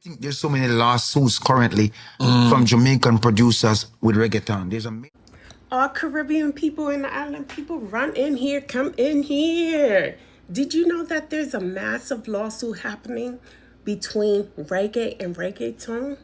I think there's so many lawsuits currently from Jamaican producers with reggaeton. All Caribbean people and the island people, run in here, come in here. Did you know that there's a massive lawsuit happening between reggae and reggaeton?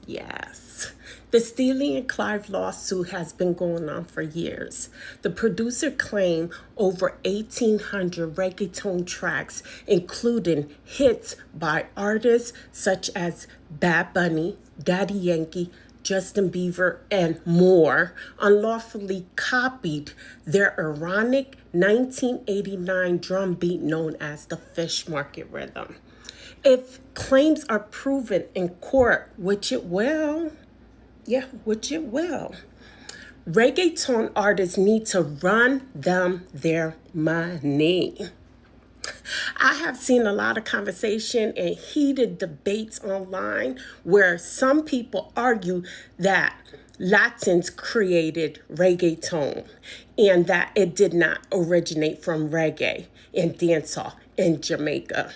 Yes. The Steely and Clive lawsuit has been going on for years. The producer claimed over 1,800 reggaeton tracks, including hits by artists such as Bad Bunny, Daddy Yankee, Justin Bieber, and more, unlawfully copied their ironic 1989 drum beat known as the Fish Market Rhythm. If claims are proven in court, which it will, reggaeton artists need to run them their money. I have seen a lot of conversation and heated debates online where some people argue that Latins created reggaeton and that it did not originate from reggae and dancehall in Jamaica.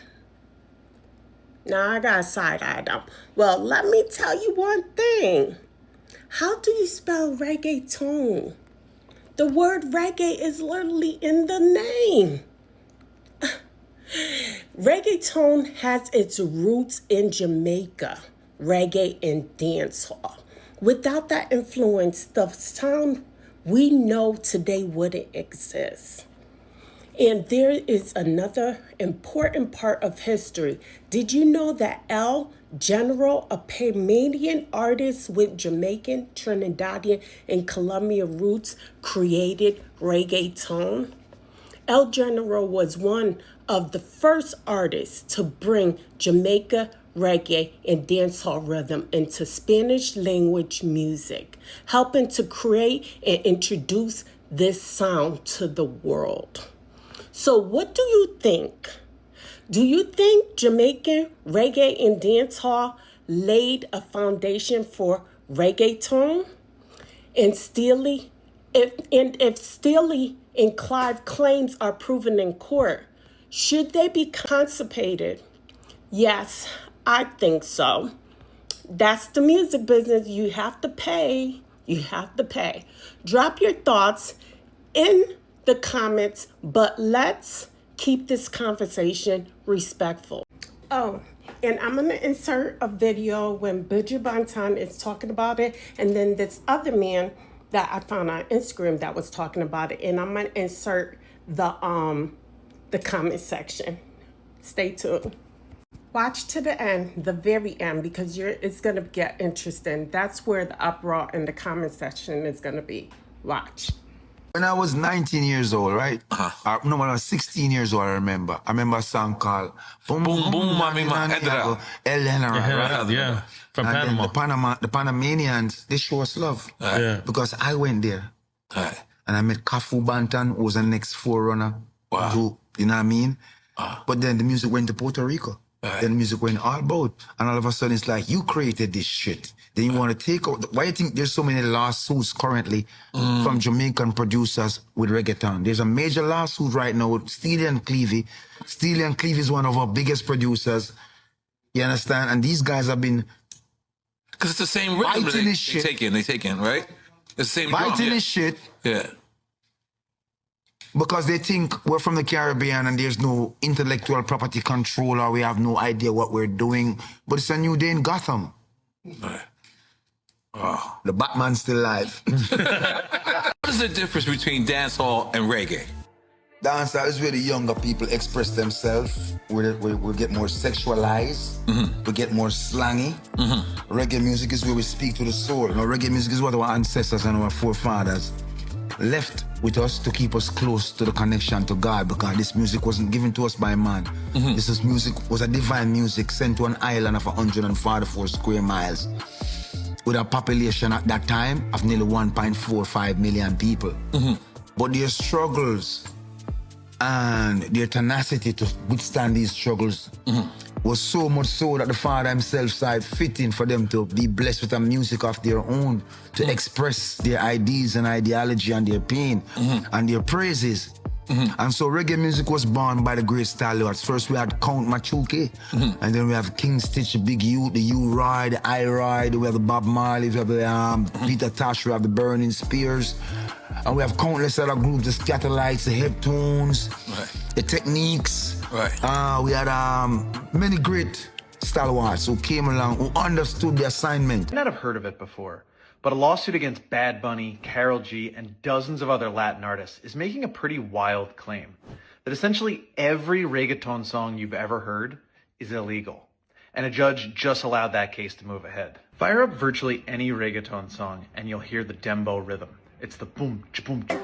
Now I got side-eye them. Well, let me tell you one thing. How do you spell reggaeton? The word reggae is literally in the name. Reggaeton has its roots in Jamaica, reggae and dancehall. Without that influence, the sound we know today wouldn't exist. And there is another important part of history. Did you know that El General, a Panamanian artist with Jamaican, Trinidadian, and Colombian roots, created reggaeton? El General was one of the first artists to bring Jamaica reggae and dancehall rhythm into Spanish language music, helping to create and introduce this sound to the world. So what do you think? Do you think Jamaican reggae and dancehall laid a foundation for reggaeton? And if Steely and Clive claims are proven in court, should they be compensated? Yes, I think so. That's the music business. You have to pay. You have to pay. Drop your thoughts in the comments, but let's keep this conversation respectful. Oh, and I'm going to insert a video when Bidja Bantan is talking about it, and then this other man that I found on Instagram that was talking about it, and I'm going to insert the comment section. Stay tuned. Watch to the end, the very end, because it's going to get interesting. That's where the uproar in the comment section is going to be. Watch. When I was 19 years old, right? No, when I was 16 years old, I remember a song called Boom Boom Boom Mami Mandela. Yeah, from Panama. The Panamanians, they show us love. Yeah. Because I went there. And I met Kafu Bantan, who was the next forerunner. Wow. To, you know what I mean? But then the music went to Puerto Rico. Then the music went all about. And all of a sudden, it's like, you created this shit. Then you want to take out... Why do you think there's so many lawsuits currently from Jamaican producers with reggaeton? There's a major lawsuit right now with Steely and Clevie. Steely and Clevie is one of our biggest producers. You understand? And these guys have been... Because it's the same rhythm they take in, right? It's the same drum. Biting this shit. Yeah. Because they think we're from the Caribbean and there's no intellectual property control or we have no idea what we're doing. But it's a new day in Gotham. Oh, the Batman's still alive. What is the difference between dancehall and reggae? Dancehall is where the younger people express themselves. We get more sexualized. We get more slangy. Reggae music is where we speak to the soul. Now, reggae music is what our ancestors and our forefathers left with us to keep us close to the connection to God, because this music wasn't given to us by man. This music was a divine music sent to an island of 144 square miles with a population at that time of nearly 1.45 million people. But their struggles and their tenacity to withstand these struggles was so much so that the Father himself saw it fitting for them to be blessed with a music of their own, to express their ideas and ideology and their pain and their praises. And so reggae music was born by the great stalwarts. First we had Count Machuki, and then we have King Stitch, the Big U, the U-Roy, the I-Roy, we have the Bob Marley, we have the Peter Tosh, we have the Burning Spears. And we have countless other groups, the Scatterlights, the Heptones, the Techniques. We had many great stalwarts who came along, who understood the assignment. I might not have heard of it before, but a lawsuit against Bad Bunny, Karol G, and dozens of other Latin artists is making a pretty wild claim that essentially every reggaeton song you've ever heard is illegal, and a judge just allowed that case to move ahead. Fire up virtually any reggaeton song and you'll hear the Dem Bow rhythm. It's the boom, boom, boom.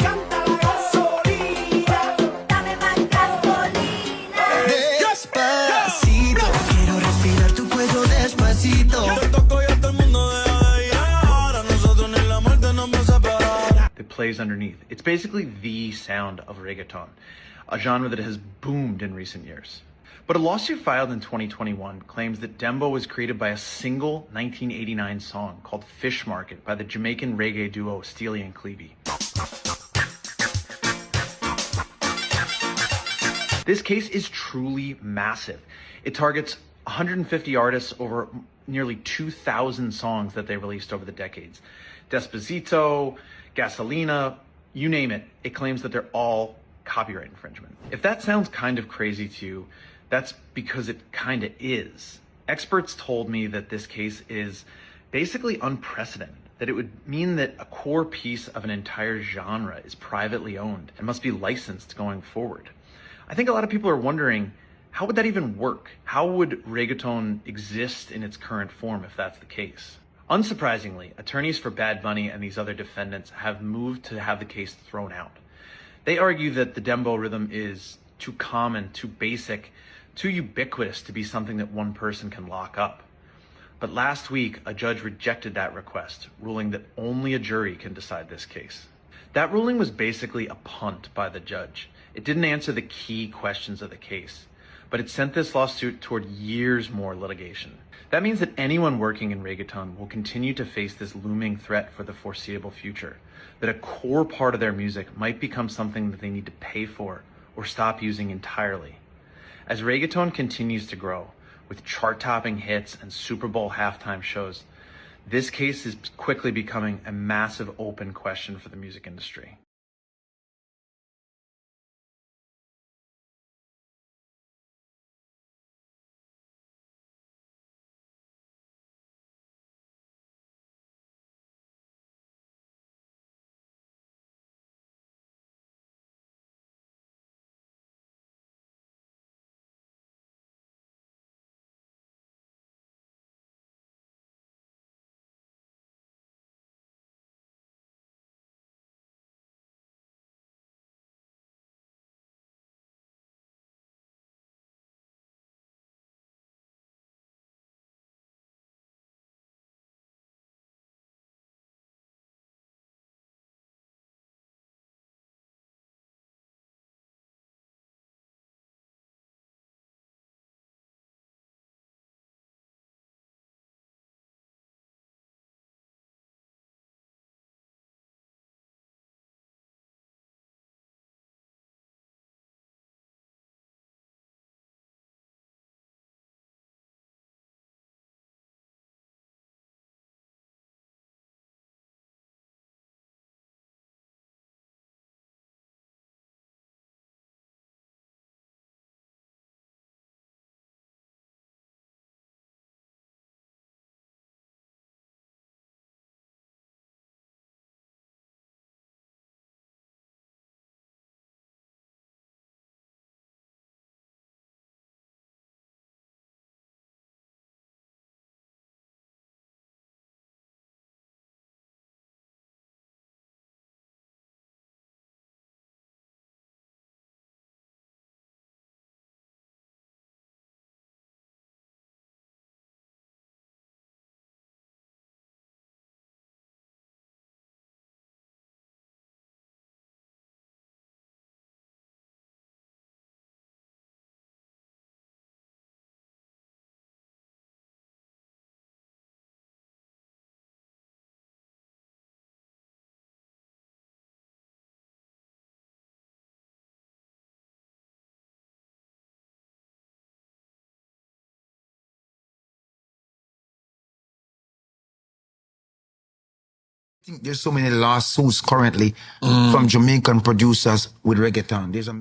It plays underneath. It's basically the sound of reggaeton, a genre that has boomed in recent years. But a lawsuit filed in 2021 claims that Dem Bow was created by a single 1989 song called Fish Market by the Jamaican Reggae duo Steely and Clevie. This case is truly massive. It targets 150 artists over nearly 2,000 songs that they released over the decades. Despacito, Gasolina, you name it, it claims that they're all copyright infringement. If that sounds kind of crazy to you, that's because it kind of is. Experts told me that this case is basically unprecedented, that it would mean that a core piece of an entire genre is privately owned and must be licensed going forward. I think a lot of people are wondering, how would that even work? How would reggaeton exist in its current form if that's the case? Unsurprisingly, attorneys for Bad Bunny and these other defendants have moved to have the case thrown out. They argue that the Dem Bow rhythm is too common, too basic, too ubiquitous to be something that one person can lock up. But last week, a judge rejected that request, ruling that only a jury can decide this case. That ruling was basically a punt by the judge. It didn't answer the key questions of the case, but it sent this lawsuit toward years more litigation. That means that anyone working in reggaeton will continue to face this looming threat for the foreseeable future, that a core part of their music might become something that they need to pay for or stop using entirely. As reggaeton continues to grow, with chart-topping hits and Super Bowl halftime shows, this case is quickly becoming a massive open question for the music industry. think there's so many lawsuits currently from Jamaican producers with reggaeton. There's a